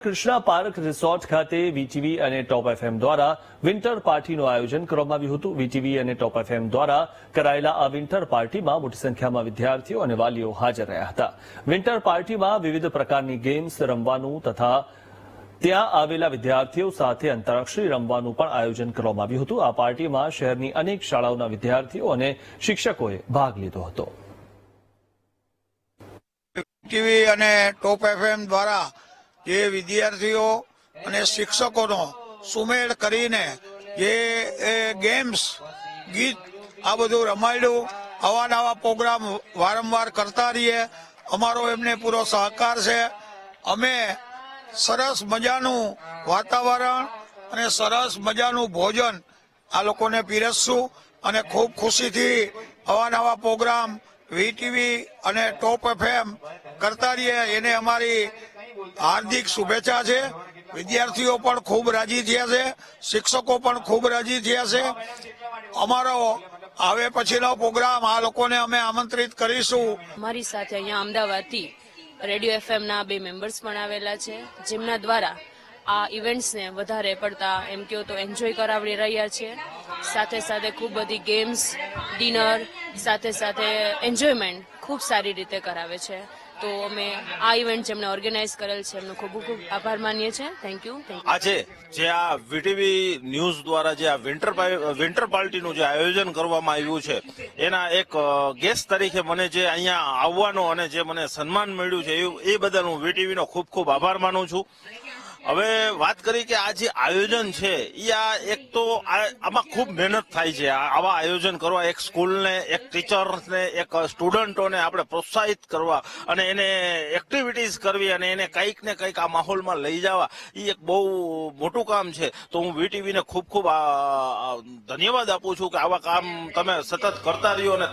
Krishna park resort ખાતે VTV અને top FM દ્વારા વિન્ટર પાર્ટીનું આયોજન કરવામાં આવ્યું હતું। વીટીવી અને ટોપ એફએમ દ્વારા કરાયેલા આ વિન્ટર પાર્ટીમાં મોટી સંખ્યામાં વિદ્યાર્થીઓ અને વાલીઓ હાજર રહ્યા હતા। વિન્ટર પાર્ટીમાં વિવિધ પ્રકારની ગેમ્સ રમવાનું તથા ત્યાં આવેલા વિદ્યાર્થીઓ સાથે અંતાક્ષરી રમવાનું પણ આયોજન કરવામાં આવ્યું હતું। આ પાર્ટીમાં શહેરની અનેક શાળાઓના વિદ્યાર્થીઓ અને શિક્ષકોએ ભાગ લીધો હતો। ટીવી અને ટોપ એફએમ દ્વારા જે વિદ્યાર્થીઓ અને શિક્ષકોનો સુમેળ કરીને જે ગેમ્સ ગીત આ બધું રમાડ્યું, અવાનવા પ્રોગ્રામ વારંવાર કરતા રહીએ, અમારો એમને પૂરો સહકાર છે। અમે સરસ મજાનું વાતાવરણ અને સરસ મજાનું ભોજન આ લોકોને પીરસશું અને ખૂબ ખુશીથી અવાનવા પ્રોગ્રામ વીટીવી અને ટોપ એફએમ કરતા રહીએ, એને અમારી હાર્દિક શુભેચ્છા છે। વિદ્યાર્થીઓ પણ ખૂબ રાજી થયા છે, શિક્ષકો પણ ખૂબ રાજી થયા છે। અમારો હવે પછીનો પ્રોગ્રામ આ લોકોને અમે આમંત્રિત કરીશું। અમારી સાથે અહીંયા અમદાવાદથી રેડિયો એફએમ ના 2 મેમ્બર્સ પણ આવેલા છે, જેમના દ્વારા આ ઇવેન્ટ્સને વધારે પડતા એમ કહો તો એન્જોય કરાવી રહ્યા છે। સાથે સાથે ખૂબ બધી ગેમ્સ, ડિનર, સાથે સાથે એન્જોયમેન્ટ ખૂબ સારી રીતે કરાવે છે। તો અમે આ ઇવેન્ટ જેમને ઓર્ગેનાઇઝ કરેલ છે એમનો ખૂબ ખૂબ આભાર માનીએ છીએ। Thank you. આજે જે આ વીટીવી ન્યૂઝ દ્વારા જે આ વિન્ટર પાર્ટીનું જે આયોજન કરવામાં આવ્યું છે, એના એક ગેસ્ટ તરીકે મને જે અહીંયા આવવાનો અને જે મને સન્માન મળ્યું છે એ બદલ હું વીટીવીનો ખૂબ ખૂબ આભાર માનું છું। હવે વાત કરી કે આ જે આયોજન છે એ આ એક તો આમાં ખૂબ મહેનત થાય છે। આવા આયોજન કરવા એક સ્કૂલને, એક ટીચર્સને, એક સ્ટુડન્ટોને આપણે પ્રોત્સાહિત કરવા અને એને એક્ટિવિટીઝ કરવી અને એને કંઈક ને કંઈક આ માહોલમાં લઈ જવા, એ એક બહુ મોટું કામ છે। તો હું વીટીવીને ખૂબ ખૂબ ધન્યવાદ આપું છું કે આવા કામ તમે સતત કરતા રહ્યો અને